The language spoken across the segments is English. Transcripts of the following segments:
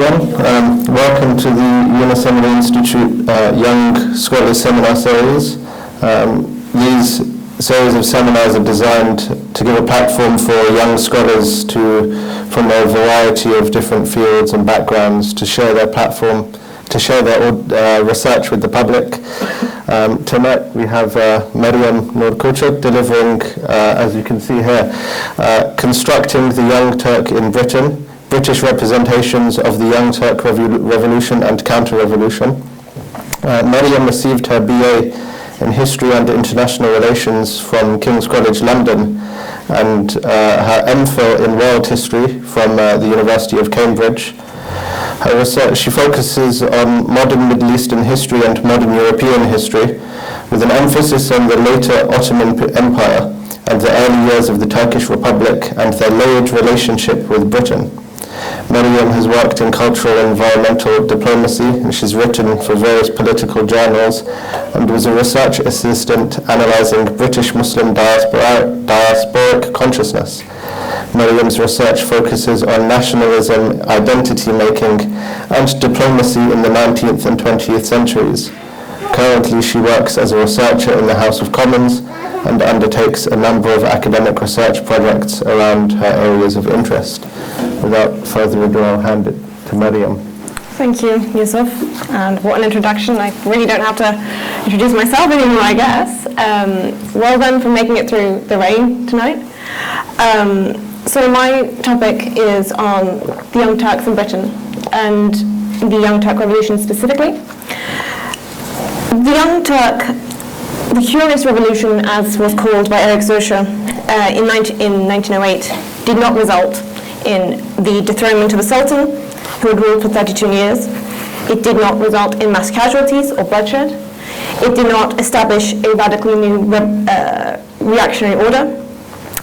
everyone. Welcome to the Yunus Emre Institute Young Scholars Seminar Series. These series of seminars are designed to give a platform for young scholars from a variety of different fields and backgrounds to share their platform, to share their research with the public. Tonight we have Meryem Nur Küçük delivering, as you can see here, Constructing the Young Turk in Britain, British representations of the Young Turk Revolution and Counter-Revolution. Meryem received her BA in History and International Relations from King's College London and her MPhil in World History from the University of Cambridge. Her research, she focuses on modern Middle Eastern history and modern European history, with an emphasis on the later Ottoman Empire and the early years of the Turkish Republic and their layered relationship with Britain. Meryem has worked in cultural and environmental diplomacy, and she's written for various political journals and was a research assistant analysing British Muslim diasporic consciousness. Meryem's research focuses on nationalism, identity-making, and diplomacy in the 19th and 20th centuries. Currently, she works as a researcher in the House of Commons and undertakes a number of academic research projects around her areas of interest. Without further ado, I'll hand it to Meryem. Thank you, Yusuf, and what an introduction. I really don't have to introduce myself anymore, I guess. Well done for making it through the rain tonight. So my topic is on the Young Turks in Britain and the Young Turk Revolution specifically. The Young Turk, the Curious Revolution, as was called by Eric Zoscher in 1908, did not result in the dethronement of a sultan who had ruled for 32 years. It did not result in mass casualties or bloodshed. It did not establish a radically new reactionary order.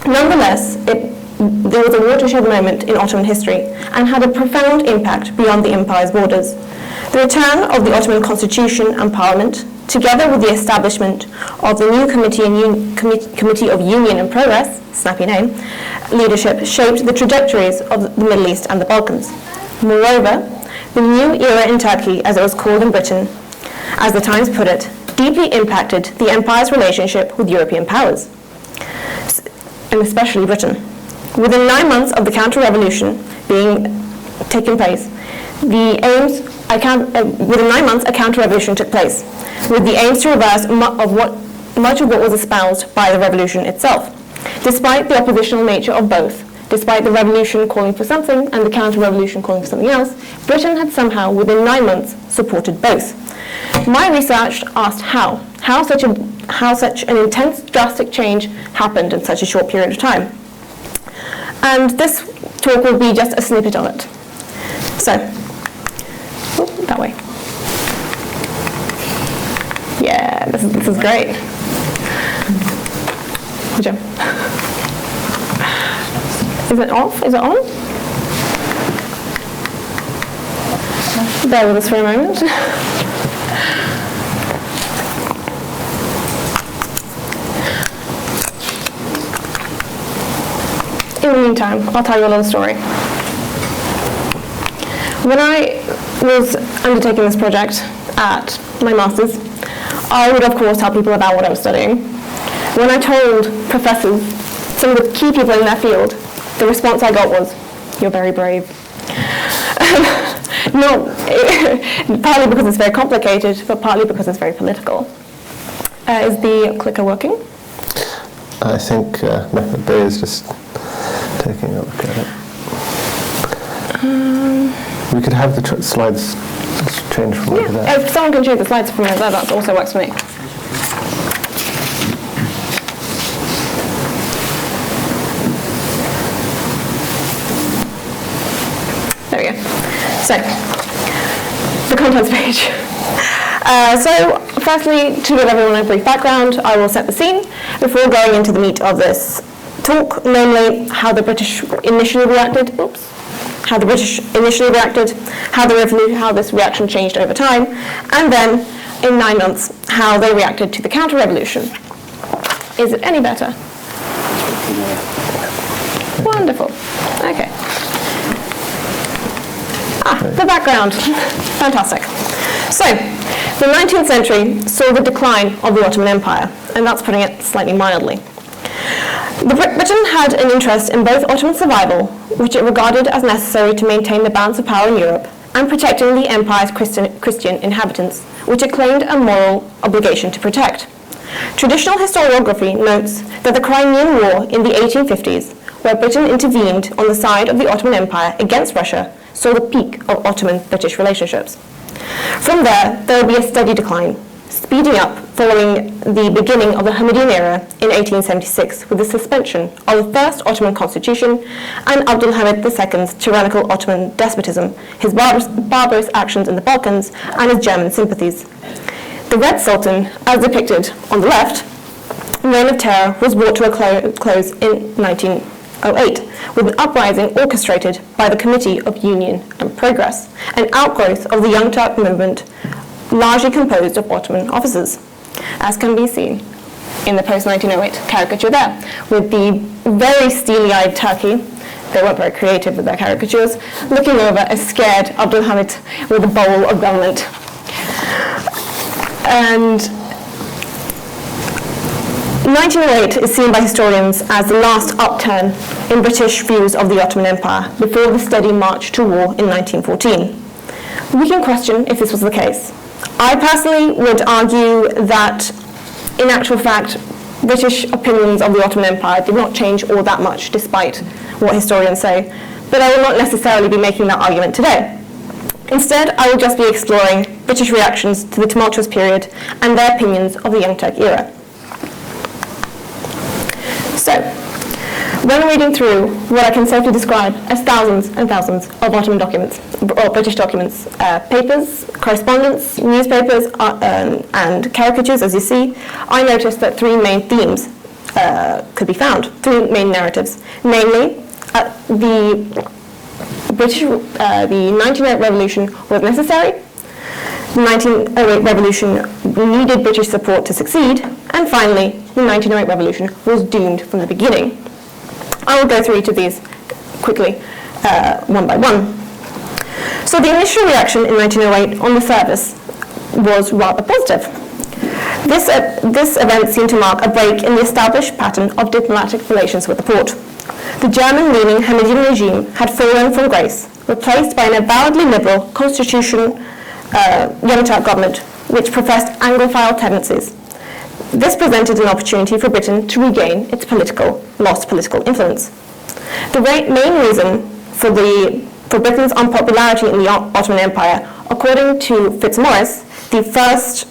Nonetheless, there was a watershed moment in Ottoman history and had a profound impact beyond the empire's borders. The return of the Ottoman constitution and parliament, together with the establishment of the new Committee of Union and Progress, snappy name, leadership shaped the trajectories of the Middle East and the Balkans. Moreover, the new era in Turkey, as it was called in Britain, as the Times put it, deeply impacted the empire's relationship with European powers, and especially Britain. Within 9 months of the counter-revolution taking place, within 9 months a counter-revolution took place, with the aims to reverse much of what was espoused by the revolution itself. Despite the oppositional nature of both, despite the revolution calling for something and the counter-revolution calling for something else, Britain had somehow, within 9 months, supported both. My research asked how such an intense, drastic change happened in such a short period of time. And this talk will be just a snippet of it. So, that way. Yeah, this is great. Good job. Is it off? Is it on? Bear with us for a moment. In the meantime, I'll tell you a little story. When I was undertaking this project at my master's, I would of course tell people about what I was studying. When I told professors, some of the key people in their field, the response I got was, "You're very brave." Partly because it's very complicated, but partly because it's very political. Is the clicker working? I think Method Bay is just taking a look at it. We could have the slides change from over there. If someone can change the slides from over there, that also works for me. There we go. So, the contents page. So, firstly, to give everyone a brief background, I will set the scene before going into the meat of this talk, namely how the British initially reacted. How this reaction changed over time, and then in 9 months, how they reacted to the counter-revolution. Is it any better? Wonderful. Okay. The background. Fantastic. So, the 19th century saw the decline of the Ottoman Empire, and that's putting it slightly mildly. Britain had an interest in both Ottoman survival, which it regarded as necessary to maintain the balance of power in Europe, and protecting the empire's Christian inhabitants, which it claimed a moral obligation to protect. Traditional historiography notes that the Crimean War in the 1850s, where Britain intervened on the side of the Ottoman Empire against Russia, saw the peak of Ottoman-British relationships. From there will be a steady decline, speeding up following the beginning of the Hamidian era in 1876 with the suspension of the First Ottoman Constitution and Abdülhamid II's tyrannical Ottoman despotism, his barbarous actions in the Balkans, and his German sympathies. The Red Sultan, as depicted on the left, reign of terror was brought to a close in 1908 with an uprising orchestrated by the Committee of Union and Progress, an outgrowth of the Young Turk movement largely composed of Ottoman officers, as can be seen in the post-1908 caricature there, with the very steely-eyed Turkey. They weren't very creative with their caricatures, looking over a scared Abdülhamid with a bowl of government. And 1908 is seen by historians as the last upturn in British views of the Ottoman Empire before the steady march to war in 1914. We can question if this was the case. I personally would argue that, in actual fact, British opinions of the Ottoman Empire did not change all that much, despite what historians say, but I will not necessarily be making that argument today. Instead, I will just be exploring British reactions to the tumultuous period and their opinions of the Young Turk era. So, when reading through what I can safely describe as thousands and thousands of Ottoman documents, or British documents, papers, correspondence, newspapers, and caricatures, as you see, I noticed that three main themes could be found, three main narratives, namely the 1908 revolution was necessary, the 1908 revolution needed British support to succeed, and finally, the 1908 revolution was doomed from the beginning. I will go through each of these quickly, one by one. So the initial reaction in 1908 on the surface was rather positive. This event seemed to mark a break in the established pattern of diplomatic relations with the Porte. The German-leaning Hamidian regime had fallen from grace, replaced by an avowedly liberal constitutional Young Turk government, which professed Anglophile tendencies. This presented an opportunity for Britain to regain its lost political influence. The main reason for Britain's unpopularity in the Ottoman Empire, according to Fitzmaurice, the first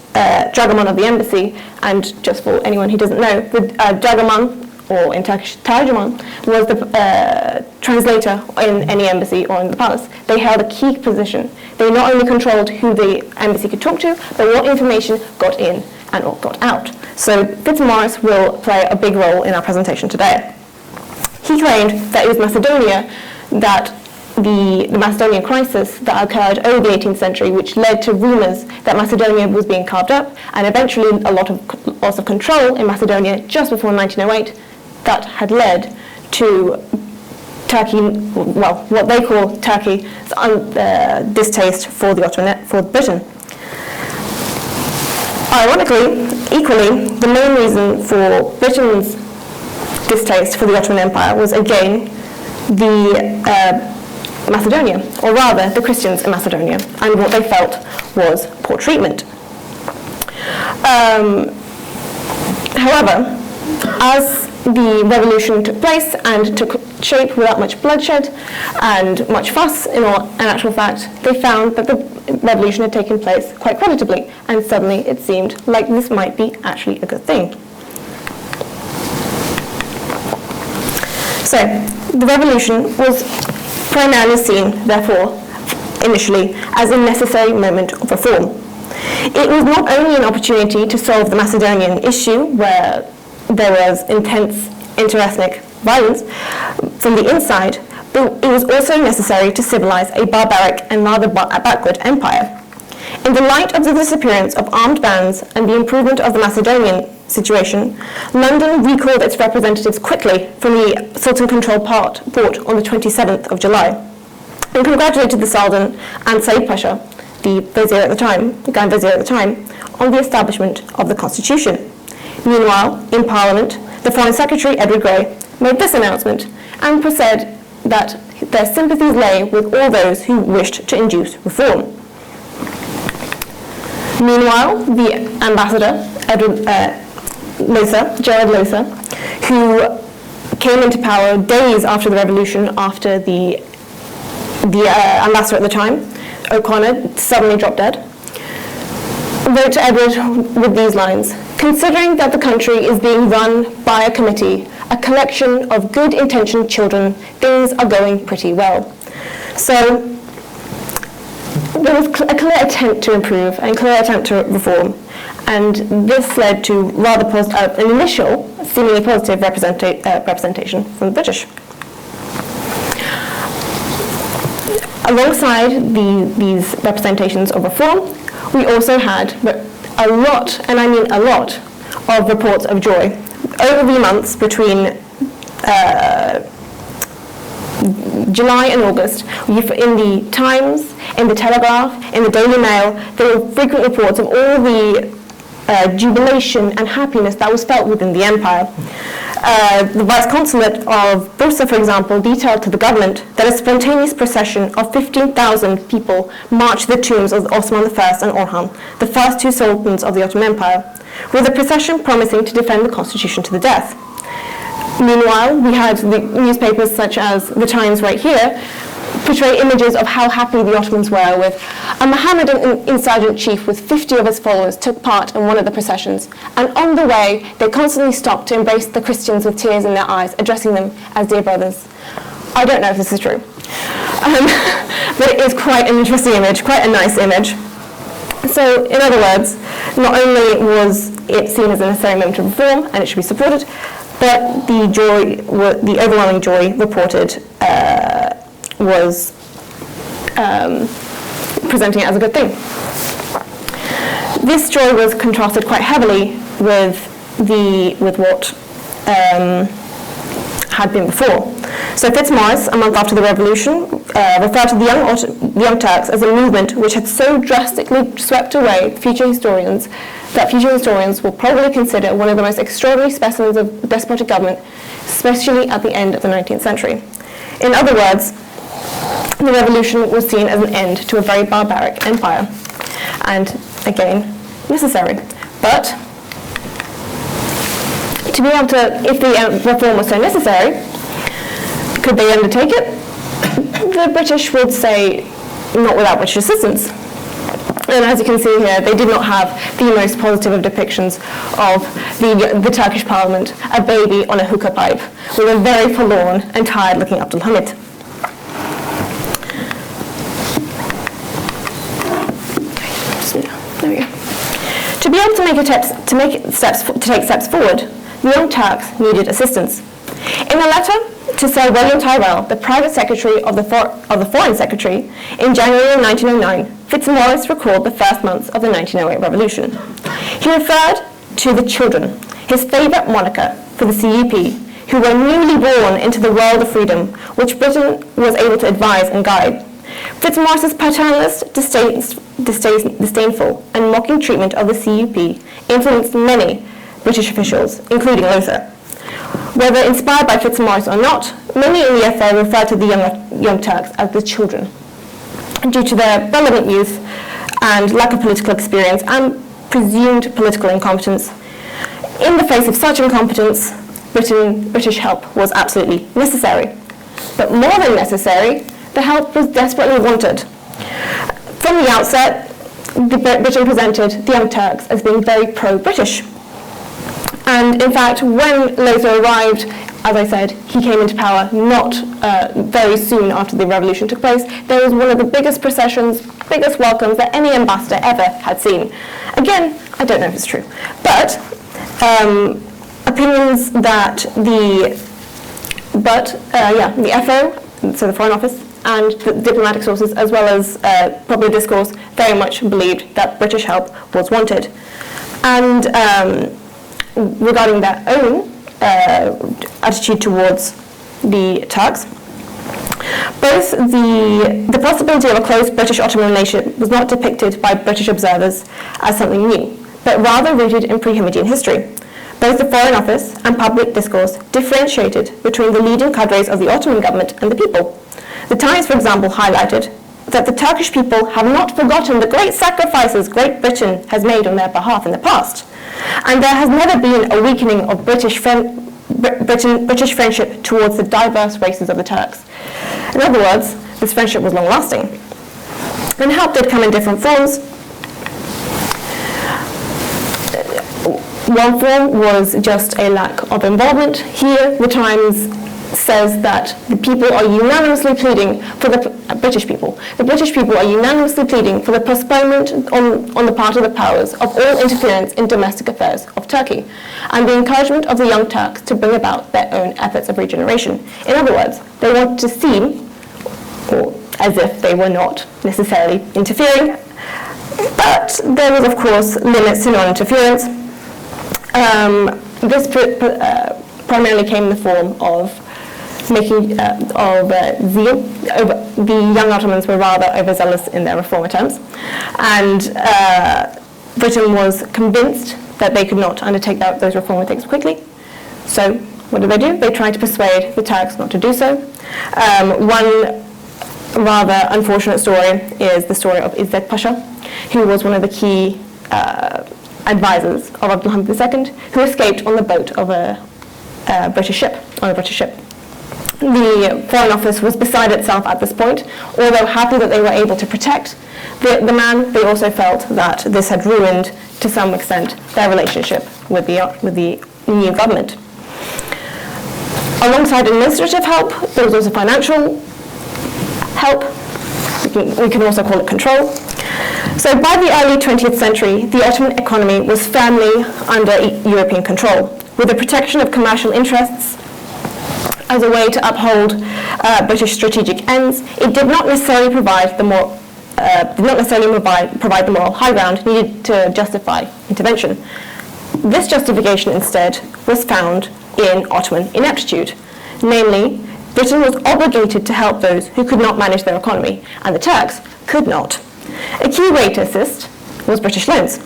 dragoman of the embassy, and just for anyone who doesn't know, the dragoman, or in Turkish tarjuman, was the translator in any embassy or in the palace. They held a key position. They not only controlled who the embassy could talk to, but what information got in and what got out. So Fitzmaurice will play a big role in our presentation today. He claimed that it was Macedonia, that the Macedonian crisis that occurred over the 18th century, which led to rumours that Macedonia was being carved up, and eventually a lot of loss of control in Macedonia just before 1908, that had led to Turkey, well, what they call Turkey's distaste for Britain. Ironically, equally, the main reason for Britain's distaste for the Ottoman Empire was again the Macedonia, or rather the Christians in Macedonia, and what they felt was poor treatment. However, as the revolution took place and took shape without much bloodshed and much fuss, in actual fact, they found that the revolution had taken place quite creditably, and suddenly it seemed like this might be actually a good thing. So, the revolution was primarily seen, therefore, initially, as a necessary moment of reform. It was not only an opportunity to solve the Macedonian issue, where there was intense inter-ethnic violence from the inside, but it was also necessary to civilize a barbaric and rather backward empire. In the light of the disappearance of armed bands and the improvement of the Macedonian situation, London recalled its representatives quickly from the Sultan-controlled port on the 27th of July. and congratulated the Sultan and Said Pasha, the Grand Vizier at the time, on the establishment of the constitution. Meanwhile, in Parliament, the Foreign Secretary, Edward Grey, made this announcement and said that their sympathies lay with all those who wished to induce reform. Meanwhile, the ambassador, Gerard Losa, who came into power days after the revolution, after the ambassador at the time, O'Connor, suddenly dropped dead, wrote to Edward with these lines: "Considering that the country is being run by a committee, a collection of good-intentioned children, things are going pretty well." So there was a clear attempt to improve and clear attempt to reform, and this led to rather an initial, seemingly positive representation from the British. Alongside these representations of reform, we also had a lot, and I mean a lot, of reports of joy. Over the months between July and August, in the Times, in the Telegraph, in the Daily Mail, there were frequent reports of all the jubilation and happiness that was felt within the empire. The Vice-Consulate of Bursa, for example, detailed to the government that a spontaneous procession of 15,000 people marched to the tombs of Osman I and Orhan, the first two sultans of the Ottoman Empire, with the procession promising to defend the constitution to the death. Meanwhile, we had the newspapers such as The Times right here portray images of how happy the Ottomans were, with a Mohammedan insurgent chief with 50 of his followers took part in one of the processions, and on the way they constantly stopped to embrace the Christians with tears in their eyes, addressing them as dear brothers. I don't know if this is true, but it is quite an interesting image, quite a nice image. So, in other words, not only was it seen as a necessary moment of reform, and it should be supported, but the overwhelming joy reported was presenting it as a good thing. This joy was contrasted quite heavily with what had been before. So Fitzmaurice, a month after the revolution, referred to the Young Turks as a movement which had so drastically swept away future historians that future historians will probably consider one of the most extraordinary specimens of despotic government, especially at the end of the 19th century. In other words, the revolution was seen as an end to a very barbaric empire, and again, necessary. But to be able to, if the reform was so necessary, could they undertake it? The British would say not without British assistance. And as you can see here, they did not have the most positive of depictions of the Turkish parliament, a baby on a hookah pipe, with a very forlorn and tired-looking Abdul Hamid. There we go. To be able to take steps forward, the Young Turks needed assistance. In a letter to Sir William Tyrrell, the private secretary of the Foreign Secretary, in January 1909, Fitzmaurice recalled the first months of the 1908 revolution. He referred to the children, his favourite moniker for the CUP, who were newly born into the world of freedom, which Britain was able to advise and guide. Fitzmaurice's paternalist, disdainful and mocking treatment of the CUP influenced many British officials, including Lothar. Whether inspired by Fitzmaurice or not, many in the FA referred to the Young Turks as the children, due to their relevant youth and lack of political experience and presumed political incompetence. In the face of such incompetence, British help was absolutely necessary. But more than necessary, the help was desperately wanted. From the outset, Britain presented the Young Turks as being very pro-British. And in fact, when Lothar arrived, as I said, he came into power not very soon after the revolution took place. There was one of the biggest processions, biggest welcomes that any ambassador ever had seen. Again, I don't know if it's true, but opinions that the FO, so the Foreign Office, and the diplomatic sources, as well as popular discourse, very much believed that British help was wanted. And regarding their own attitude towards the Turks, Both the possibility of a close British-Ottoman relationship was not depicted by British observers as something new, but rather rooted in pre-Hamidian history. Both the Foreign Office and public discourse differentiated between the leading cadres of the Ottoman government and the people. The Times, for example, highlighted that the Turkish people have not forgotten the great sacrifices Great Britain has made on their behalf in the past, and there has never been a weakening of British friendship towards the diverse races of the Turks. In other words, this friendship was long-lasting. And help did come in different forms. One form was just a lack of involvement. Here, the Times says that the people are unanimously pleading for the British people. The British people are unanimously pleading for the postponement on the part of the powers of all interference in domestic affairs of Turkey, and the encouragement of the Young Turks to bring about their own efforts of regeneration. In other words, they want to seem, or as if they were not necessarily interfering, but there was, of course, limits to non-interference. This primarily came in the form of making zeal. The young Ottomans were rather overzealous in their reform attempts, and Britain was convinced that they could not undertake those reform attempts quickly. So what did? They tried to persuade the Turks not to do so. One rather unfortunate story is the story of İzzet Pasha, who was one of the key advisors of Abdulhamid II, who escaped on the boat of a British ship. The Foreign Office was beside itself at this point. Although happy that they were able to protect the man, they also felt that this had ruined, to some extent, their relationship with the new government. Alongside administrative help, there was also financial help. We can also call it control. So by the early 20th century, the Ottoman economy was firmly under European control, with the protection of commercial interests as a way to uphold British strategic ends. It did not necessarily provide the moral high ground needed to justify intervention. This justification instead was found in Ottoman ineptitude, namely, Britain was obligated to help those who could not manage their economy, and the Turks could not. A key way to assist was British loans.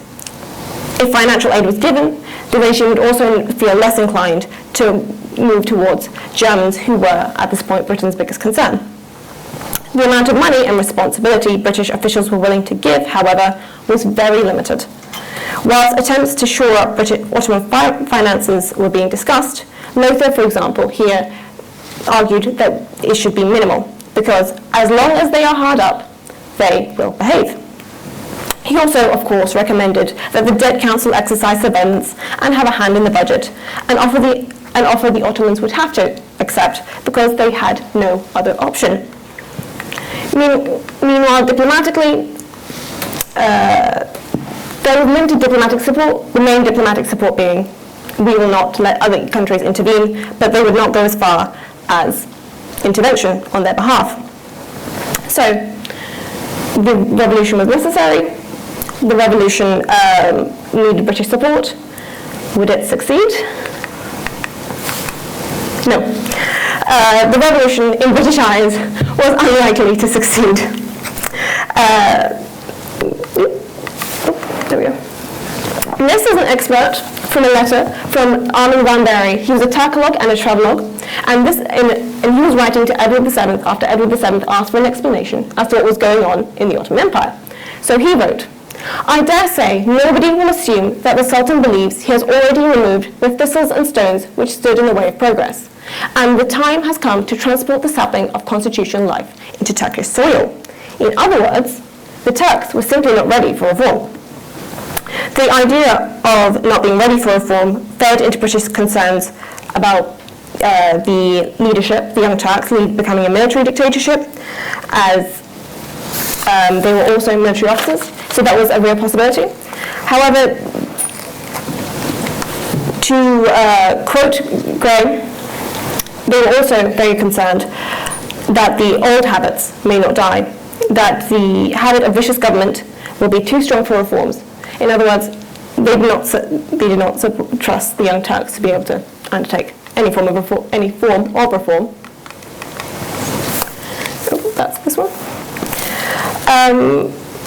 If financial aid was given, the regime would also feel less inclined to move towards Germans, who were, at this point, Britain's biggest concern. The amount of money and responsibility British officials were willing to give, however, was very limited. Whilst attempts to shore up British Ottoman finances were being discussed, Lothar, for example, here argued that it should be minimal, because as long as they are hard up, they will behave. He also, of course, recommended that the Debt Council exercise surveillance and have a hand in the budget, an offer the Ottomans would have to accept because they had no other option. Meanwhile, diplomatically, there was limited diplomatic support, the main diplomatic support being we will not let other countries intervene, but they would not go as far as intervention on their behalf. So, the revolution was necessary. The revolution needed British support. Would it succeed? No. The revolution, in British eyes, was unlikely to succeed. There we go. This is an excerpt from a letter from Armin van Bury. He was a Turkologue and a travelogue, and he was writing to Edward VII after Edward VII asked for an explanation as to what was going on in the Ottoman Empire. So he wrote, "I dare say nobody will assume that the Sultan believes he has already removed the thistles and stones which stood in the way of progress, and the time has come to transport the sapling of constitutional life into Turkish soil. In other words, the Turks were simply not ready for reform." The idea of not being ready for reform fed into British concerns about the leadership, the Young Turks becoming a military dictatorship, as they were also military officers, so that was a real possibility. However, to quote Gray, they were also very concerned that the old habits may not die, that the habit of vicious government will be too strong for reforms. In other words, they did not trust the Young Turks to be able to undertake any form of reform. this one.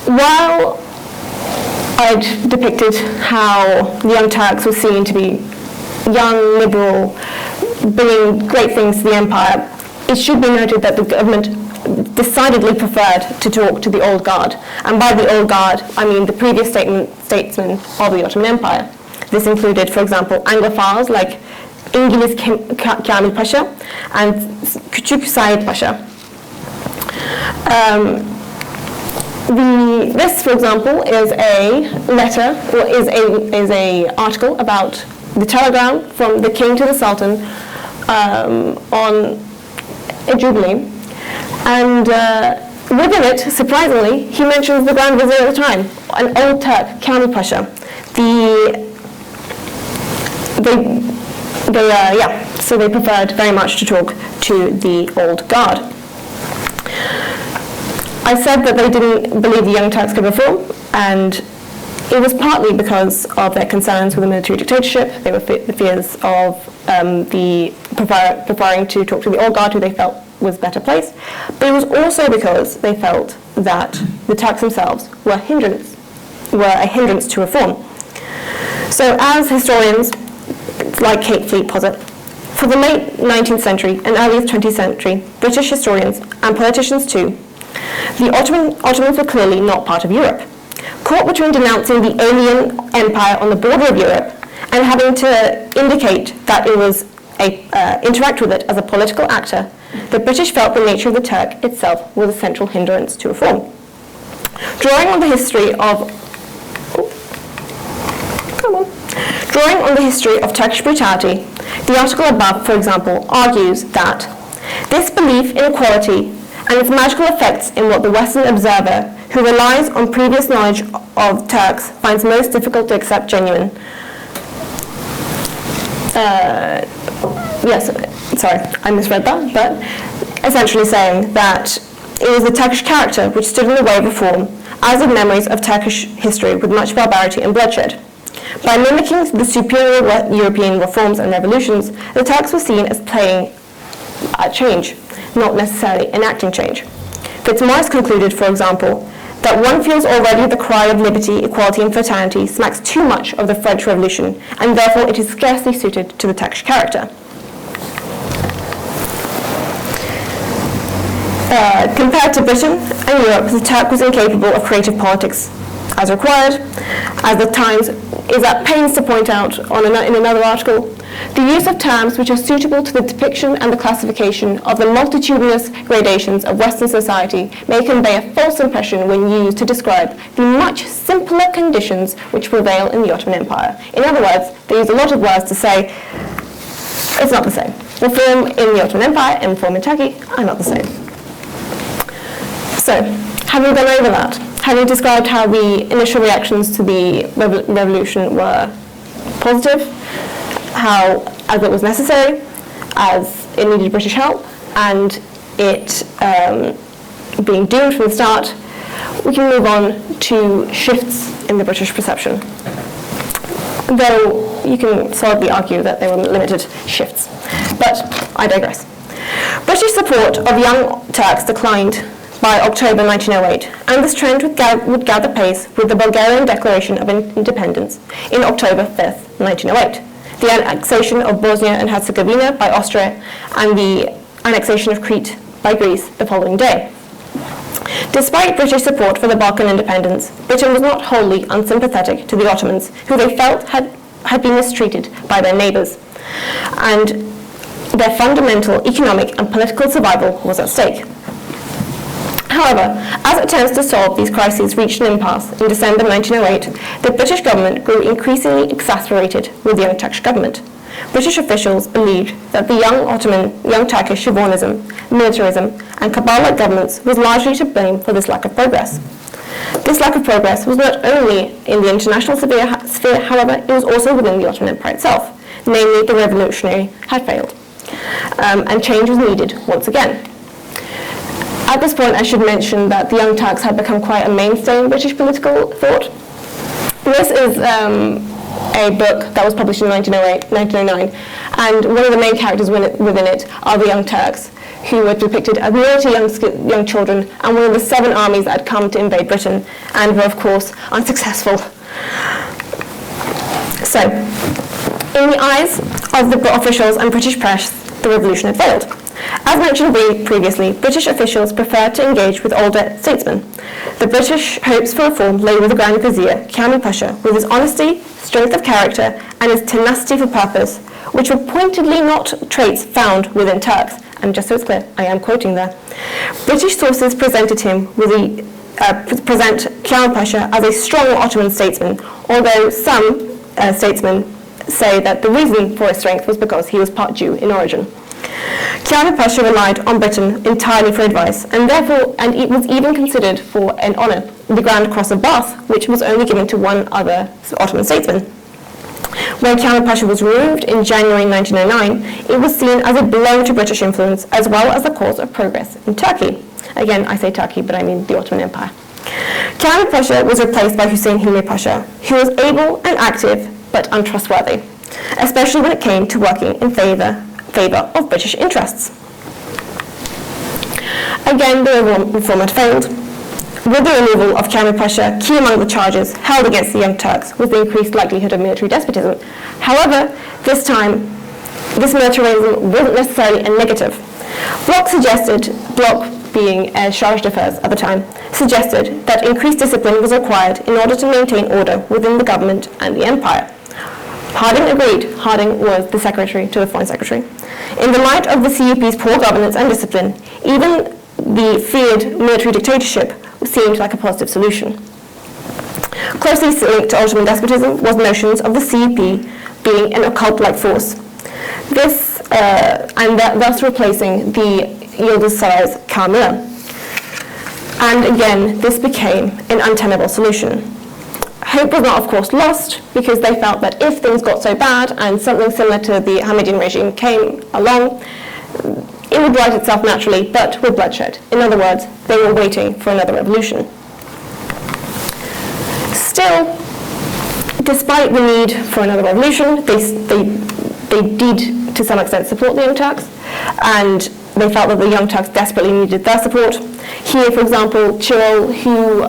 While I'd depicted how the Young Turks were seen to be young, liberal, bringing great things to the empire, it should be noted that the government decidedly preferred to talk to the old guard. And by the old guard, I mean the previous statesmen of the Ottoman Empire. This included, for example, Anglophiles like İngiliz Kamil Pasha and Küçük Said Pasha. This, for example, is a letter, or is a article about the telegram from the king to the sultan on a jubilee, and within it, surprisingly, he mentions the Grand Vizier at the time, an old Turk, Kamil Pasha. So they preferred very much to talk to the old guard. I said that they didn't believe the Young Turks could reform, and it was partly because of their concerns with the military dictatorship. They were the fears of preferring to talk to the old guard, who they felt was better placed. But it was also because they felt that the Turks themselves were a hindrance to reform. So as historians like Kate Fleet posit, for the late 19th century and early 20th century, British historians and politicians too, the Ottomans were clearly not part of Europe. Caught between denouncing the alien empire on the border of Europe and having to indicate that it was interact with it as a political actor, the British felt the nature of the Turk itself was a central hindrance to reform. Drawing on the history of Turkish brutality, the article above, for example, argues that this belief in equality and its magical effects in what the Western observer who relies on previous knowledge of Turks finds most difficult to accept genuine. Yes, sorry, I misread that, but essentially saying that it was the Turkish character which stood in the way of reform, as did memories of Turkish history with much barbarity and bloodshed. By mimicking the superior European reforms and revolutions, the Turks were seen as playing at change, not necessarily enacting change. Fitzmaurice concluded, for example, that one feels already the cry of liberty, equality and fraternity smacks too much of the French Revolution, and therefore it is scarcely suited to the Turkish character. Compared to Britain and Europe, the Turk was incapable of creative politics as required, as the Times is at pains to point out in another article. The use of terms which are suitable to the depiction and the classification of the multitudinous gradations of Western society may convey a false impression when used to describe the much simpler conditions which prevail in the Ottoman Empire. In other words, they use a lot of words to say it's not the same. Reform in the Ottoman Empire and reform in Turkey are not the same. So, having gone over that, having described how the initial reactions to the revolution were positive, how, as it was necessary, as it needed British help, and it being doomed from the start, we can move on to shifts in the British perception. Though you can solidly argue that they were limited shifts. But I digress. British support of Young Turks declined by October 1908, and this trend would gather pace with the Bulgarian Declaration of Independence in October 5th, 1908, the annexation of Bosnia and Herzegovina by Austria, and the annexation of Crete by Greece the following day. Despite British support for the Balkan independence, Britain was not wholly unsympathetic to the Ottomans, who they felt had been mistreated by their neighbours, and their fundamental economic and political survival was at stake. However, as attempts to solve these crises reached an impasse in December 1908, the British government grew increasingly exasperated with the Young Turkish government. British officials believed that the young Turkish chauvinism, militarism, and cabal-like governments was largely to blame for this lack of progress. This lack of progress was not only in the international sphere, however, it was also within the Ottoman Empire itself, namely the revolutionary had failed, and change was needed once again. At this point, I should mention that the Young Turks had become quite a mainstay in British political thought. This is a a book that was published in 1909, and one of the main characters within it are the Young Turks, who were depicted as naughty young children and one of the 7 armies that had come to invade Britain and were, of course, unsuccessful. So, in the eyes of the officials and British press, the revolution had failed. As mentioned previously, British officials preferred to engage with older statesmen. The British hopes for reform lay with the Grand Vizier, Kamil Pasha, with his honesty, strength of character, and his tenacity for purpose, which were pointedly not traits found within Turks. And just so it's clear, I am quoting there. British sources presented him with present Kamil Pasha as a strong Ottoman statesman, although some statesmen say that the reason for his strength was because he was part Jew in origin. Kamil Pasha relied on Britain entirely for advice, and it was even considered for an honour, the Grand Cross of Bath, which was only given to one other Ottoman statesman. When Kamil Pasha was removed in January 1909, it was seen as a blow to British influence as well as the cause of progress in Turkey. Again, I say Turkey, but I mean the Ottoman Empire. Kamil Pasha was replaced by Hüseyin Hilmi Pasha, who was able and active but untrustworthy, especially when it came to working in favour of British interests. Again, the reform had failed. With the removal of Kamil Pasha, key among the charges held against the Young Turks was the increased likelihood of military despotism. However, this time, this militarism wasn't necessarily a negative. Bloch being a charge d'affaires at the time, suggested that increased discipline was required in order to maintain order within the government and the empire. Harding agreed. Harding was the secretary to the foreign secretary. In the light of the CUP's poor governance and discipline, even the feared military dictatorship seemed like a positive solution. Closely linked to Ottoman despotism was notions of the CUP being an occult-like force. This, thus replacing the Yıldız Saray's Kamil. And again, this became an untenable solution. Hope was not, of course, lost, because they felt that if things got so bad and something similar to the Hamidian regime came along, it would right itself naturally, but with bloodshed. In other words, they were waiting for another revolution. Still, despite the need for another revolution, they did, to some extent, support the Young Turks, and they felt that the Young Turks desperately needed their support. Here, for example, Chirol, who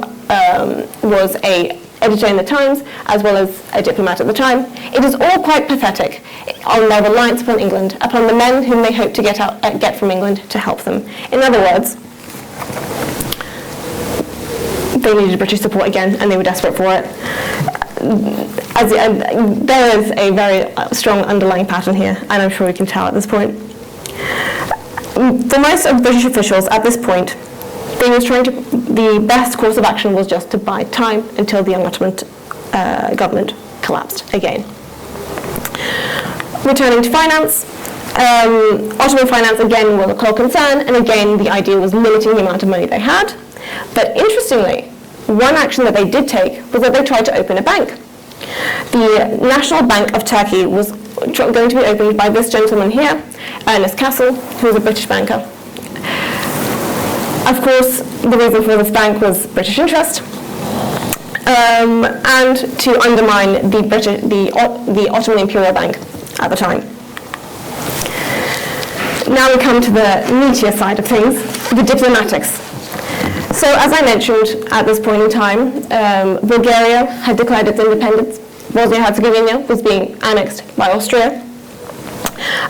was an editor in the Times, as well as a diplomat at the time, it is all quite pathetic on their reliance upon England, upon the men whom they hoped to get from England to help them. In other words, they needed British support again, and they were desperate for it. There is a very strong underlying pattern here, and I'm sure we can tell at this point. For most of British officials at this point, the best course of action was just to buy time until the young Ottoman government collapsed again. Returning to finance, Ottoman finance again was a core concern, and again the idea was limiting the amount of money they had. But interestingly, one action that they did take was that they tried to open a bank. The National Bank of Turkey was going to be opened by this gentleman here, Ernest Cassel, who was a British banker. Of course, the reason for this bank was British interest, and to undermine the Ottoman Imperial Bank at the time. Now we come to the meatier side of things, the diplomatics. So, as I mentioned, at this point in time, Bulgaria had declared its independence. Bosnia-Herzegovina was being annexed by Austria.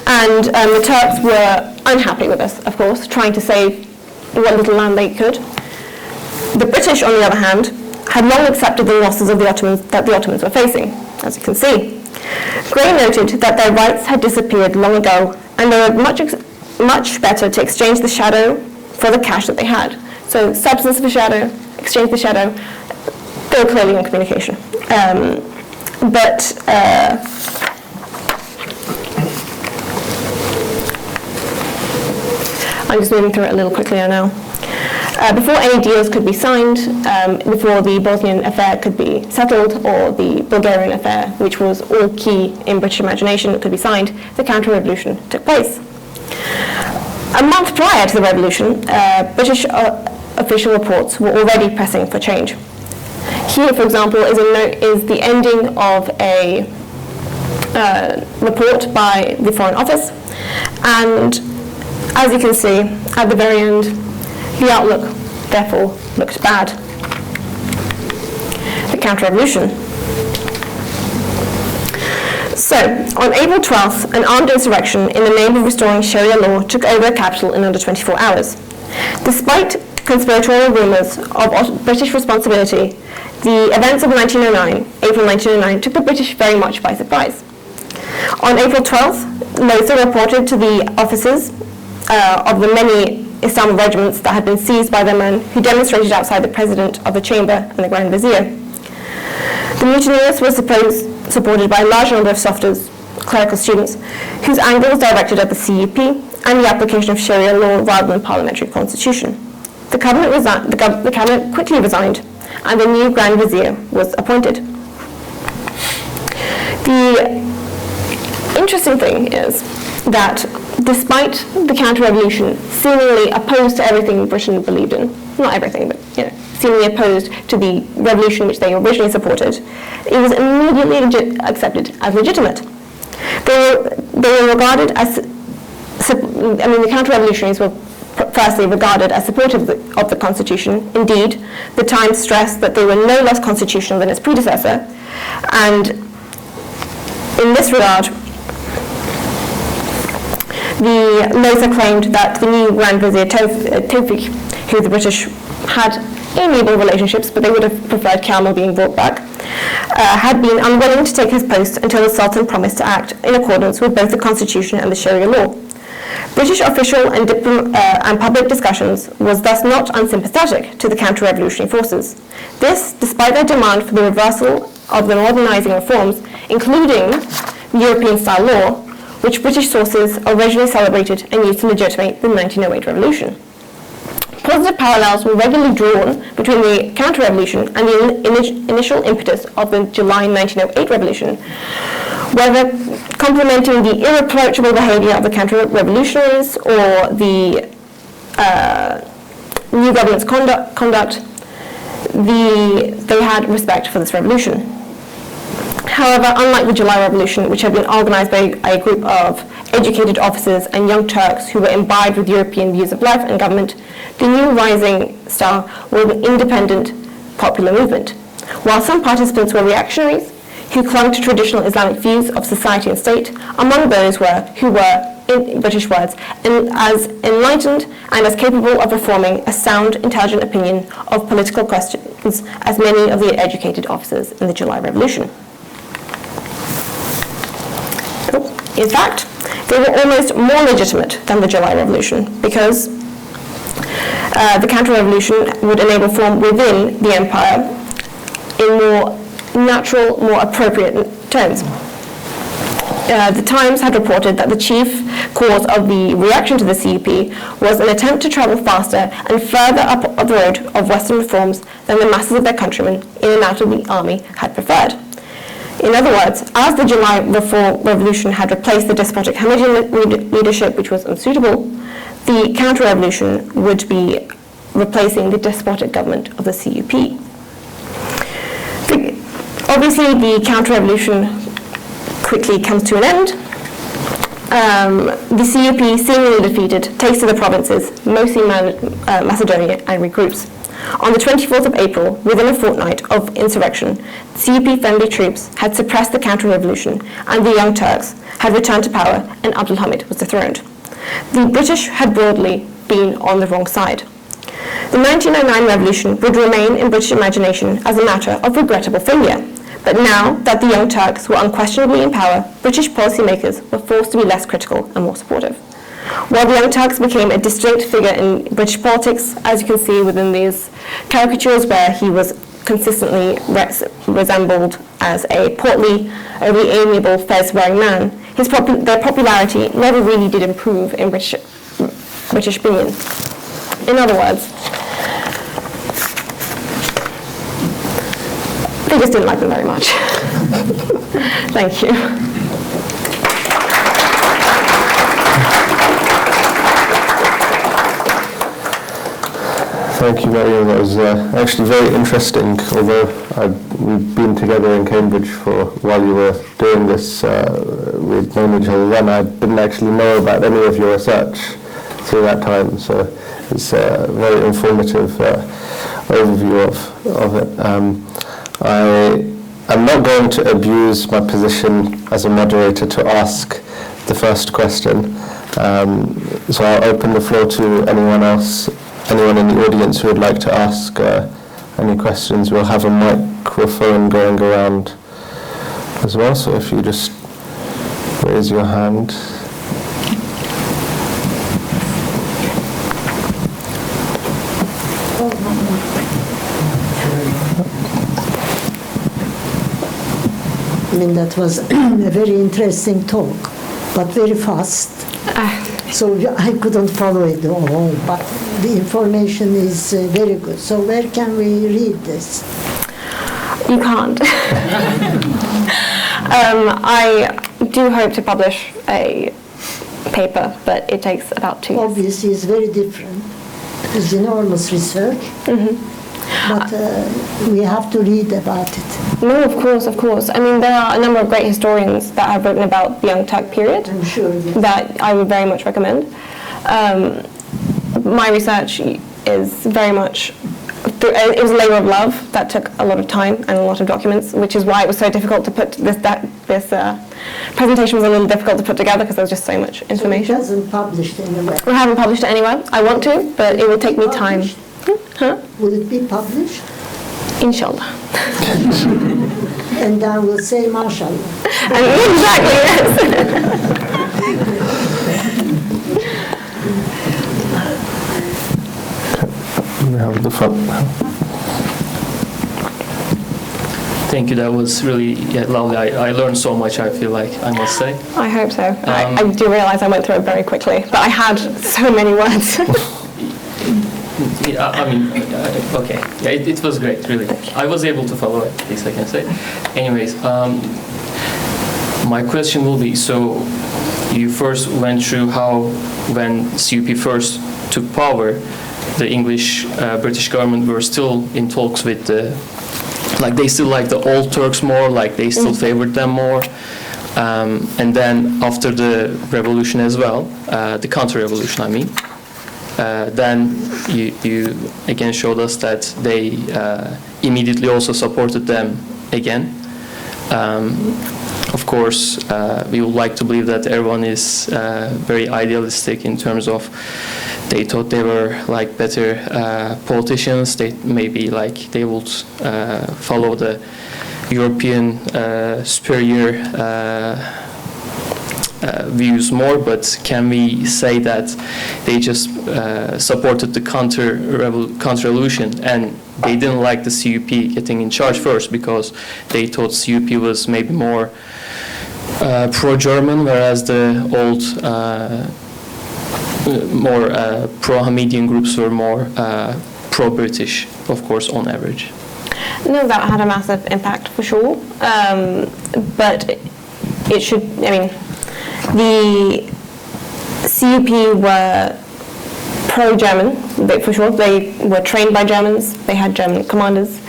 And the Turks were unhappy with this, of course, trying to save what little land they could. The British, on the other hand, had long accepted the losses of the Ottomans were facing, as you can see. Gray noted that their rights had disappeared long ago, and they were much better to exchange the shadow for the cash that they had. So, substance for shadow, exchange for shadow. They were clearly in communication. I'm just moving through it a little quickly now. Before any deals could be signed, before the Bosnian affair could be settled, or the Bulgarian affair, which was all key in British imagination, could be signed, the counter-revolution took place. A month prior to the revolution, British official reports were already pressing for change. Here, for example, is the ending of a report by the Foreign Office, and as you can see at the very end, the outlook therefore looked bad. The counter-revolution. So, on April 12th, an armed insurrection in the name of restoring Sharia law took over the capital in under 24 hours. Despite conspiratorial rumours of British responsibility, the events of April 1909, took the British very much by surprise. On April 12th, Lothar reported to the officers of the many Islamic regiments that had been seized by their men who demonstrated outside the President of the Chamber and the Grand Vizier. The mutineers were supported by a large number of softers, clerical students, whose anger was directed at the CUP and the application of Sharia law rather than parliamentary constitution. The cabinet quickly resigned, and the new Grand Vizier was appointed. The interesting thing is that despite the counter-revolution seemingly opposed to everything Britain believed in, not everything, but seemingly opposed to the revolution which they originally supported, it was immediately accepted as legitimate. They were regarded as, the counter-revolutionaries were firstly regarded as supportive of the Constitution. Indeed, the Times stressed that they were no less constitutional than its predecessor, and in this regard, the Lothar claimed that the new Grand Vizier Tawfiq, who the British had amiable relationships, but they would have preferred Kamel being brought back, had been unwilling to take his post until the Sultan promised to act in accordance with both the Constitution and the Sharia law. British official and public discussions was thus not unsympathetic to the counter-revolutionary forces. This, despite their demand for the reversal of the modernising reforms, including European-style law, which British sources originally celebrated and used to legitimate the 1908 revolution. Positive parallels were regularly drawn between the counter-revolution and the initial impetus of the July 1908 revolution, whether complementing the irreproachable behaviour of the counter-revolutionaries or the new government's conduct, they had respect for this revolution. However, unlike the July Revolution, which had been organised by a group of educated officers and young Turks who were imbibed with European views of life and government, the new rising star was an independent popular movement. While some participants were reactionaries who clung to traditional Islamic views of society and state, among those who were, in British words, as enlightened and as capable of reforming a sound, intelligent opinion of political questions as many of the educated officers in the July Revolution. In fact, they were almost more legitimate than the July Revolution because the counter-revolution would enable reform within the empire in more natural, more appropriate terms. The Times had reported that the chief cause of the reaction to the CUP was an attempt to travel faster and further up the road of Western reforms than the masses of their countrymen in and out of the army had preferred. In other words, as the July Revolution had replaced the despotic Hamidian leadership, which was unsuitable, the counter-revolution would be replacing the despotic government of the CUP. Obviously, the counter-revolution quickly comes to an end. The CUP, seemingly defeated, takes to the provinces, mostly Macedonia, and regroups. On the 24th of April, within a fortnight of insurrection, CUP-friendly troops had suppressed the counter-revolution and the Young Turks had returned to power and Abdulhamid was dethroned. The British had broadly been on the wrong side. The 1909 revolution would remain in British imagination as a matter of regrettable failure. But now that the Young Turks were unquestionably in power, British policymakers were forced to be less critical and more supportive. While the Young Turks became a distinct figure in British politics, as you can see within these caricatures where he was consistently resembled as a portly, overly amiable, fez-wearing man, their popularity never really did improve in British opinion. In other words, they just didn't like them very much. Thank you. Thank you, Meryem. That was actually very interesting, although we've been together in Cambridge for while you were doing this, we'd known each other then. I didn't actually know about any of your research through that time, so it's a very informative overview of it. I'm not going to abuse my position as a moderator to ask the first question, so I'll open the floor to anyone else, anyone in the audience who would like to ask any questions. We'll have a microphone going around as well, so if you just raise your hand. I mean, that was a very interesting talk, but very fast. So I couldn't follow it all, but the information is very good. So where can we read this? You can't. I do hope to publish a paper, but it takes about 2 years. Obviously, it's very different. It's enormous research, but we have to read about it. No, of course. I mean, there are a number of great historians that have written about the Young Turk period. I'm sure. Yes. That I would very much recommend. My research is very much, it was a labour of love that took a lot of time and a lot of documents, which is why it was so difficult to put this presentation was a little difficult to put together because there was just so much information. So it hasn't published anywhere? I haven't published it anywhere. I want to, but it will take me time. Huh? Will it be published? Inshallah. And I will say mashallah. Exactly, yes. We have the front. Thank you. That was really lovely. I learned so much, I feel like, I must say. I hope so. I do realise I went through it very quickly, but I had so many words. Yeah, I mean, okay. Yeah, it was great, really. I was able to follow it, at least I can say. Anyways, my question will be, so you first went through how when CUP first took power, the English British government were still in talks with the, like they still like the old Turks more, like they still favored them more. And then after the revolution as well, the counter-revolution, I mean, then you again showed us that they immediately also supported them again. Of course, we would like to believe that everyone is very idealistic in terms of they thought they were like better politicians. They maybe like they would follow the European superior views more, but can we say that they just supported the counter-revolution and they didn't like the CUP getting in charge first because they thought CUP was maybe more pro-German, whereas the old more pro-Hamidian groups were more pro-British, of course, on average? No, that had a massive impact for sure, but it should, I mean, the CUP were pro-German, for sure. They were trained by Germans. They had German commanders.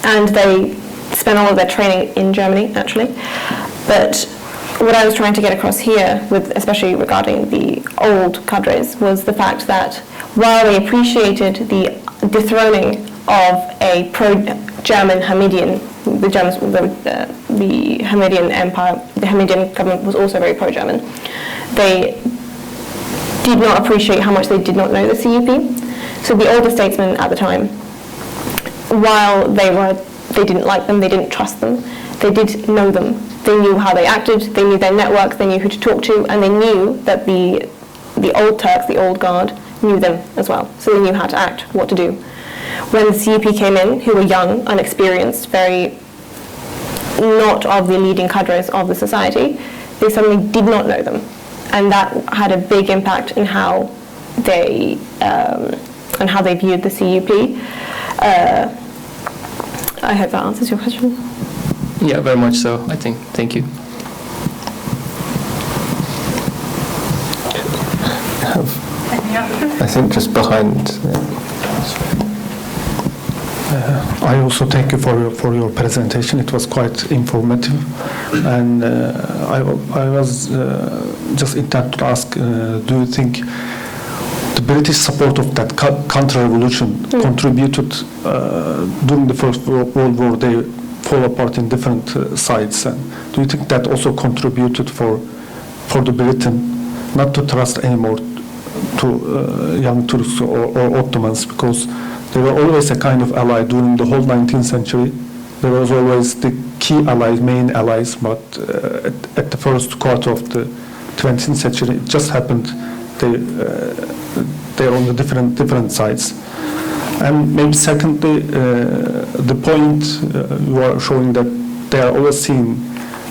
And they spent all of their training in Germany, actually. But what I was trying to get across here, with especially regarding the old cadres, was the fact that while they appreciated the dethroning of a pro-German Hamidian, the Hamidian Empire, the Hamidian government was also very pro-German. They did not appreciate how much they did not know the CUP. So the older statesmen at the time, while they didn't like them, they didn't trust them, they did know them. They knew how they acted, they knew their networks, they knew who to talk to, and they knew that the old Turks, the old guard, knew them as well. So they knew how to act, what to do. When the CUP came in, who were young, unexperienced, very not of the leading cadres of the society, they suddenly did not know them. And that had a big impact in how they viewed the CUP. I hope that answers your question. Yeah, very much so, I think. Thank you. Any I think just behind. I also thank you for your presentation. It was quite informative, and I was just intent to ask: do you think the British support of that counter-revolution contributed during the First World War? They fall apart in different sides, and do you think that also contributed for the Britain not to trust anymore to Young Turks or Ottomans, because they were always a kind of ally during the whole 19th century. There was always the key allies, main allies, but at the first quarter of the 20th century, it just happened they're on the different sides. And maybe secondly, the point you are showing that they are always seeing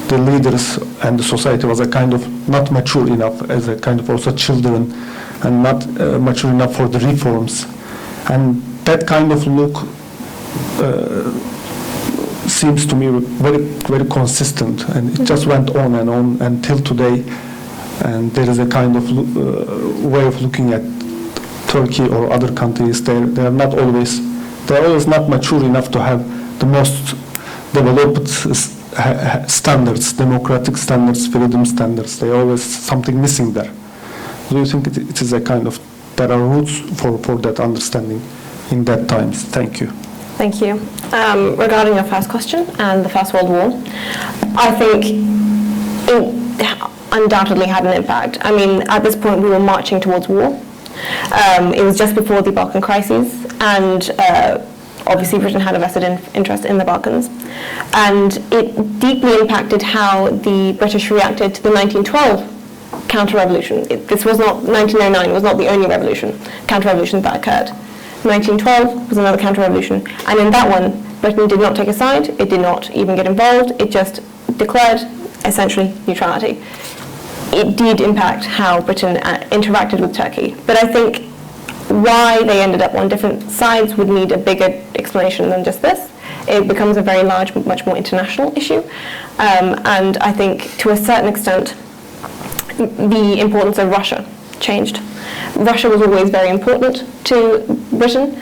the leaders and the society was a kind of not mature enough, as a kind of also children, and not mature enough for the reforms. And that kind of look seems to me very consistent, and it just went on and on until today. And there is a kind of way of looking at Turkey or other countries. They're always not mature enough to have the most developed standards, democratic standards, freedom standards. There's always something missing there. Do you think it is a kind of, there are roots for that understanding in that times? Thank you. Thank you. Regarding your first question and the First World War, I think it undoubtedly had an impact. I mean, at this point we were marching towards war. It was just before the Balkan crises, and obviously Britain had a vested interest in the Balkans, and it deeply impacted how the British reacted to the 1912 counter-revolution. This was not, 1909 was not the only counter-revolution that occurred. 1912 was another counter-revolution, and in that one, Britain did not take a side, it did not even get involved, it just declared essentially neutrality. It did impact how Britain interacted with Turkey, but I think why they ended up on different sides would need a bigger explanation than just this. It becomes a very large, much more international issue, and I think to a certain extent the importance of Russia changed. Russia was always very important to Britain,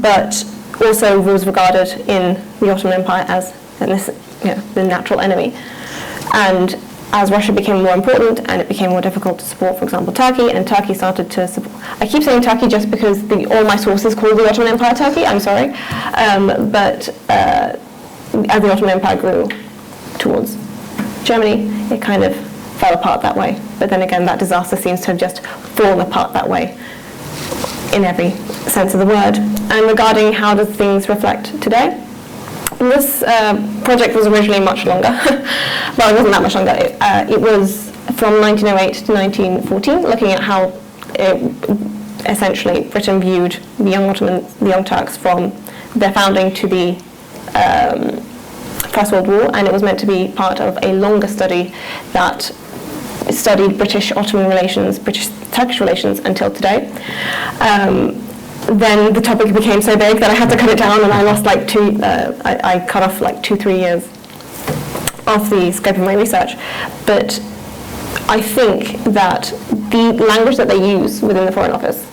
but also was regarded in the Ottoman Empire as the natural enemy. And as Russia became more important and it became more difficult to support, for example, Turkey, and Turkey started to support... I keep saying Turkey just because all my sources call the Ottoman Empire Turkey, I'm sorry. But as the Ottoman Empire grew towards Germany, it kind of fell apart that way. But then again, that disaster seems to have just fallen apart that way in every sense of the word. And regarding how does things reflect today, this project was originally much longer. Well, it wasn't that much longer. It was from 1908 to 1914, looking at how essentially Britain viewed the Young Turks from their founding to the First World War, and it was meant to be part of a longer study that studied British-Ottoman relations, British-Turkish relations until today. Then the topic became so big that I had to cut it down, and I lost I cut off 2-3 years off the scope of my research. But I think that the language that they use within the Foreign Office,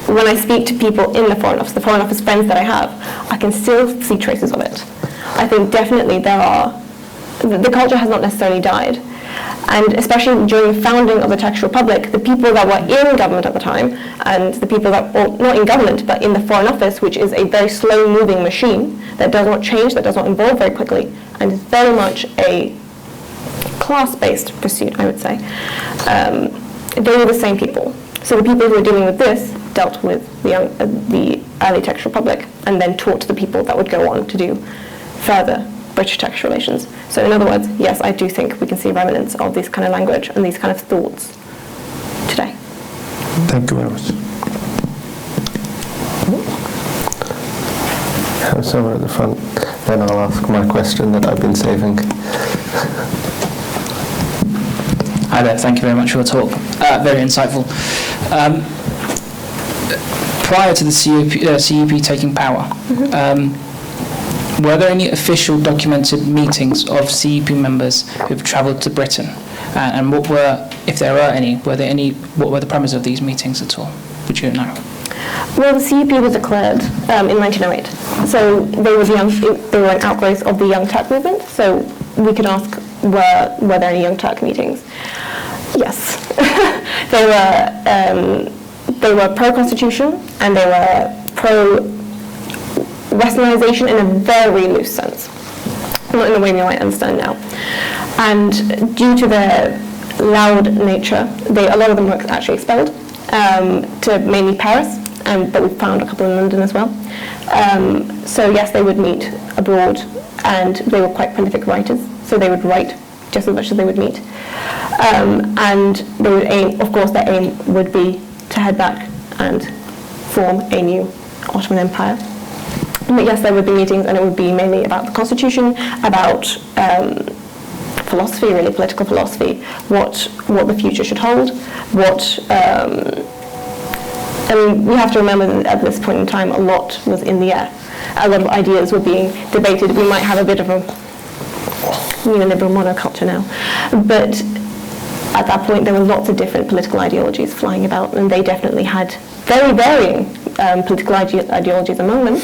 when I speak to people in the Foreign Office friends that I have, I can still see traces of it. I think definitely the culture has not necessarily died. And especially during the founding of the Turkish Republic, the people that were in government at the time, and the people that, well, not in government, but in the Foreign Office, which is a very slow-moving machine that does not change, that does not evolve very quickly, and is very much a class-based pursuit, I would say. They were the same people. So the people who were dealing with this dealt with the early Turkish Republic, and then taught the people that would go on to do further British-Turkish relations. So in other words, yes, I do think we can see remnants of this kind of language and these kind of thoughts today. Thank you very much. Somewhere at the front, then I'll ask my question that I've been saving. Hi there, thank you very much for your talk. Very insightful. Prior to the CUP taking power, were there any official documented meetings of CUP members who've travelled to Britain? And what were If there are any, what were the premise of these meetings at all? Would you know? Well, the CUP was declared in 1908. So they were an outgrowth of the Young Turk movement. So we could ask, were there any Young Turk meetings? Yes. They were pro-constitution and they were pro-Westernization in a very loose sense, not in the way we might understand now. And due to their loud nature, a lot of them were actually expelled to mainly Paris, but we found a couple in London as well. So yes, they would meet abroad, and they were quite prolific writers, so they would write just as much as they would meet. And they would aim, of course, their aim would be to head back and form a new Ottoman Empire. But yes, there would be meetings, and it would be mainly about the constitution, about philosophy, really political philosophy, what the future should hold, we have to remember that at this point in time, a lot was in the air. A lot of ideas were being debated. We might have a bit of a neoliberal monoculture now, but at that point there were lots of different political ideologies flying about, and they definitely had very varying political ideologies among them,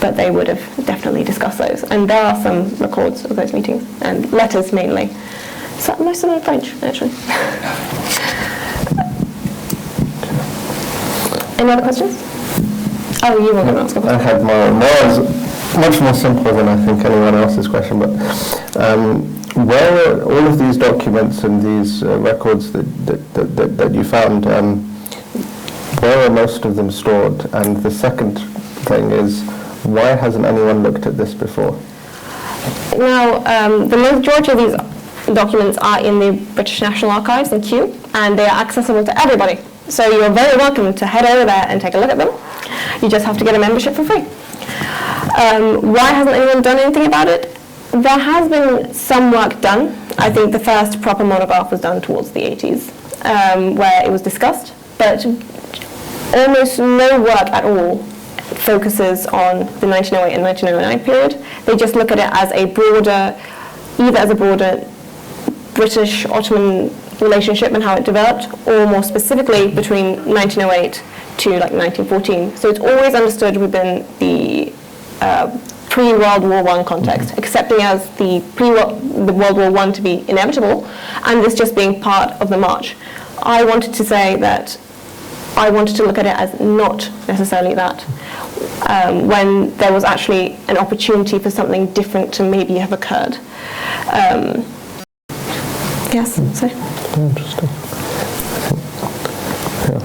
but they would have definitely discussed those. And there are some records of those meetings, and letters mainly. So most of them in French, actually. Any other questions? Oh, you were going to ask a question. I had more much more simple than I think anyone else's question, but where are all of these documents and these records that you found, where are most of them stored? And the second thing is, why hasn't anyone looked at this before? Now, the majority of these documents are in the British National Archives in Kew, and they are accessible to everybody. So you're very welcome to head over there and take a look at them. You just have to get a membership for free. Why hasn't anyone done anything about it? There has been some work done. I think the first proper monograph was done towards the 80s, where it was discussed, but almost no work at all focuses on the 1908 and 1909 period. They just look at it as either as a broader British-Ottoman relationship and how it developed, or more specifically between 1908 to like 1914. So it's always understood within the pre-World War I context, accepting as the World War I to be inevitable, and this just being part of the march. I wanted to say that I wanted to look at it as not necessarily that, when there was actually an opportunity for something different to maybe have occurred. Yes, so. Interesting.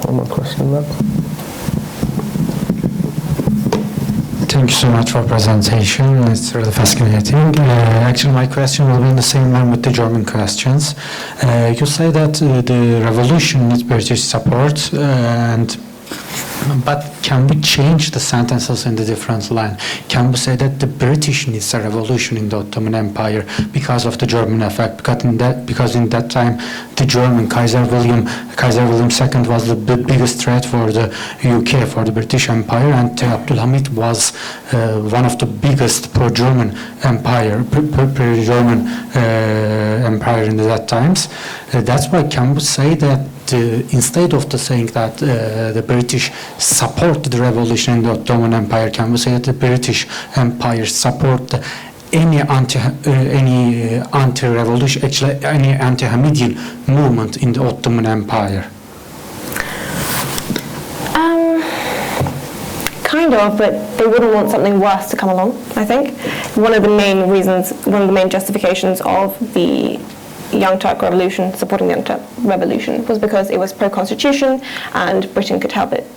One more question then. Thank you so much for presentation. It's really fascinating. Actually, my question will be in the same line with the German questions. You say that the revolution needs British support, but can we change the sentences in the different line? Can we say that the British needs a revolution in the Ottoman Empire because of the German effect? Because in that time, the German Kaiser William II was the biggest threat for the UK, for the British Empire, and Abdülhamid was one of the biggest pro-German empire in that times. That's why can we say that instead of saying that the British supported the revolution in the Ottoman Empire, can we say that the British Empire supported any anti-revolution, actually any anti-Hamidian movement in the Ottoman Empire? Kind of, but they wouldn't want something worse to come along, I think. One of the main justifications of the Young Turk Revolution, supporting the Young Turk Revolution, was because it was pro-constitution and Britain could help it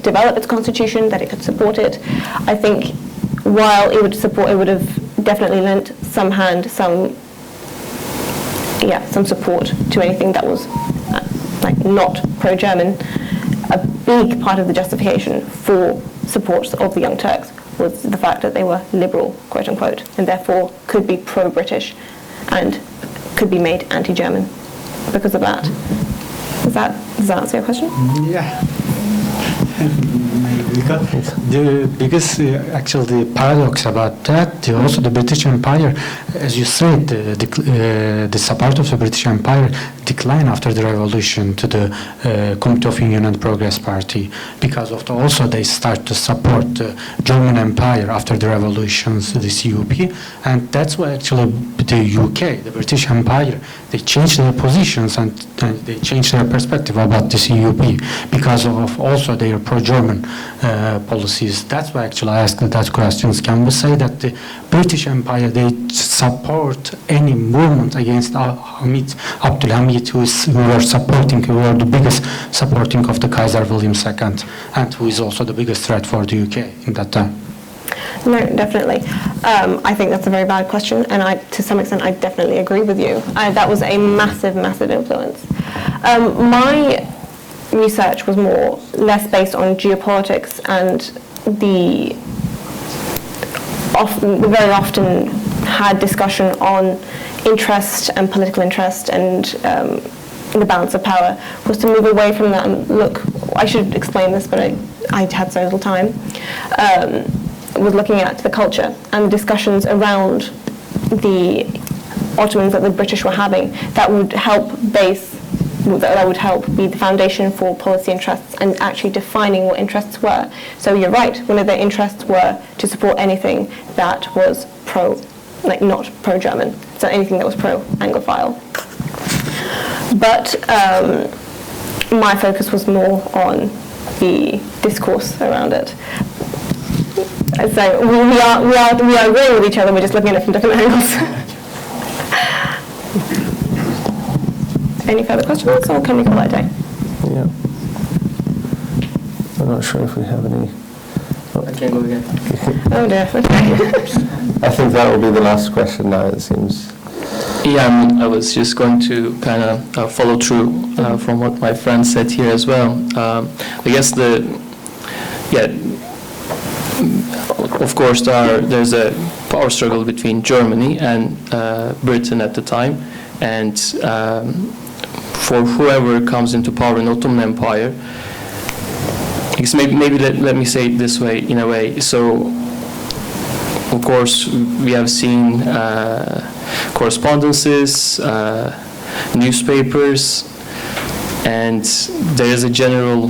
develop its constitution, that it could support it. I think while it would have definitely lent some support to anything that was not pro-German. A big part of the justification for support of the Young Turks was the fact that they were liberal, quote unquote, and therefore could be pro-British and could be made anti-German because of that. Does that answer your question? Yeah. Because actually the paradox about that, also the British Empire, as you said, the support of the British Empire decline after the revolution to the Committee of Union and Progress Party, because of also they start to support the German Empire after the revolutions, the CUP, and that's why actually the UK, the British Empire, they changed their positions and they changed their perspective about the CUP because of also their pro-German policies. That's why actually I asked that questions. Can we say that the British Empire, they support any movement against Abdülhamid, who were the biggest supporting of the Kaiser William II, and who is also the biggest threat for the UK in that time? No, definitely. I think that's a very bad question, and to some extent, I definitely agree with you. That was a massive, massive influence. My research was less based on geopolitics and the very often had discussion on interest and political interest and the balance of power, was to move away from that and look, I should explain this, but I had so little time, was looking at the culture and the discussions around the Ottomans that the British were having that would help be the foundation for policy interests and actually defining what interests were. So you're right, one of their interests were to support anything that was not pro-German, so anything that was pro-Anglophile. But my focus was more on the discourse around it. So we are agreeing with each other, we're just looking at it from different angles. Any further questions, or can we call that a day? Yeah. I'm not sure if we have any. I can go again. Oh dear, okay. I think that will be the last question now, it seems. Yeah, I was just going to kind of follow through from what my friend said here as well. I guess of course there's a power struggle between Germany and Britain at the time, and for whoever comes into power in Ottoman Empire, I guess maybe let me say it this way, in a way. So, of course, we have seen correspondences, newspapers, and there is a general,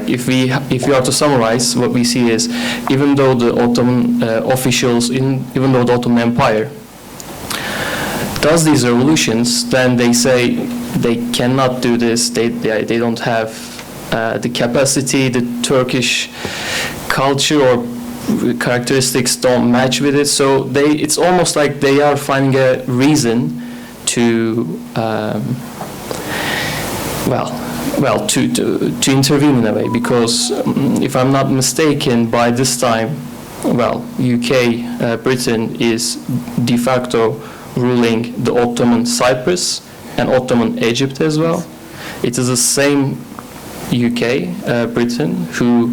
if we are to summarize, what we see is, even though the Ottoman officials, even though the Ottoman Empire does these revolutions, then they say they cannot do this, they don't have the capacity, the Turkish culture or characteristics don't match with it, so it's almost like they are finding a reason to to intervene in a way, because if I'm not mistaken, by this time, UK, Britain is de facto ruling the Ottoman Cyprus and Ottoman Egypt as well. It is the same UK, Britain, who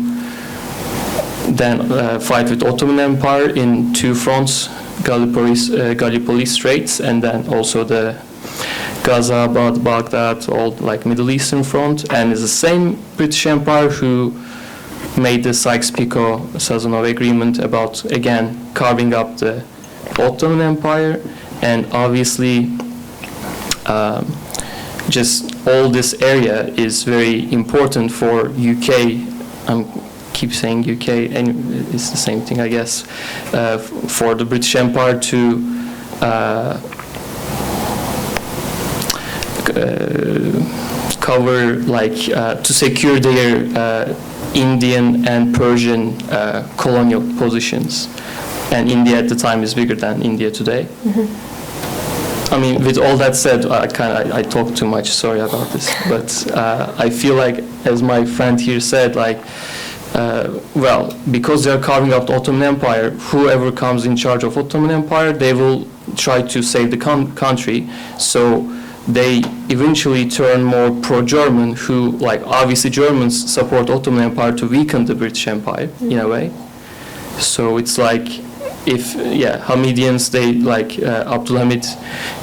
then fight with Ottoman Empire in two fronts, Gallipoli Straits, and then also the Gaza, Baghdad, all like Middle Eastern front, and it's the same British Empire who made the Sykes-Picot-Sazonov agreement about, again, carving up the Ottoman Empire, and obviously just all this area is very important for UK. Keep saying UK, and it's the same thing, I guess, for the British Empire to cover, to secure their Indian and Persian colonial positions. And India at the time is bigger than India today. Mm-hmm. I mean, with all that said, I talk too much, sorry about this, but I feel like, as my friend here said, because they are carving out the Ottoman Empire, whoever comes in charge of Ottoman Empire, they will try to save the country. So they eventually turn more pro-German, who, obviously Germans support Ottoman Empire to weaken the British Empire, in a way. So it's if Hamidians, Abdülhamid,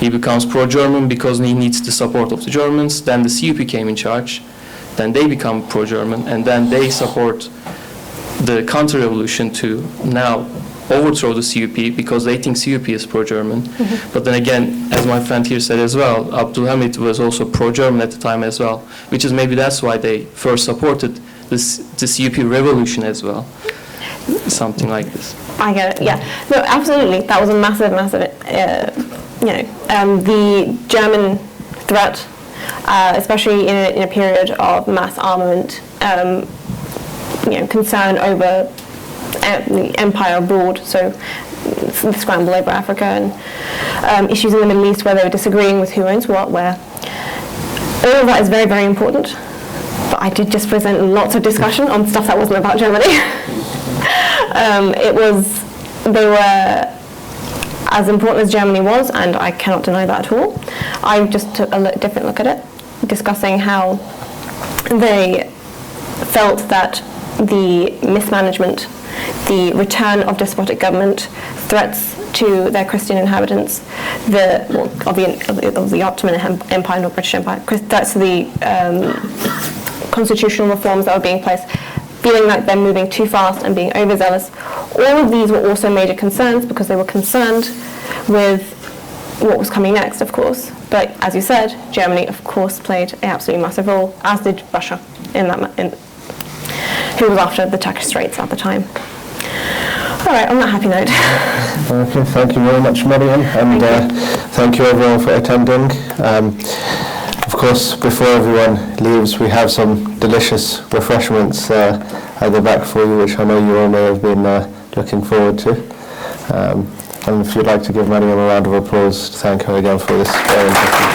he becomes pro-German because he needs the support of the Germans, then the CUP came in charge, then they become pro-German, and then they support the counter-revolution to now overthrow the CUP because they think CUP is pro-German. But then again, as my friend here said as well, Abdülhamit was also pro-German at the time as well, which is maybe that's why they first supported the CUP revolution as well. Something like this. I get it, yeah. No, absolutely. That was a massive, the German threat, especially in a period of mass armament, concern over the empire abroad, so the scramble over Africa and issues in the Middle East where they were disagreeing with who owns what, where. All of that is very, very important. But I did just present lots of discussion on stuff that wasn't about Germany. They were as important as Germany was, and I cannot deny that at all. I just took a different look at it, discussing how they felt that the mismanagement, the return of despotic government, threats to their Christian inhabitants, of the Ottoman Empire, not British Empire, threats to the constitutional reforms that were being placed, feeling like they're moving too fast and being overzealous. All of these were also major concerns because they were concerned with what was coming next, of course. But as you said, Germany, of course, played an absolutely massive role, as did Russia, who was after the Turkish Straits at the time. All right, on that happy note. Okay, thank you very much, Meryem, and thank you everyone for attending. Of course, before everyone leaves, we have some delicious refreshments at the back for you, which I know you all may have been looking forward to. And if you'd like to give Meryem a round of applause to thank her again for this very interesting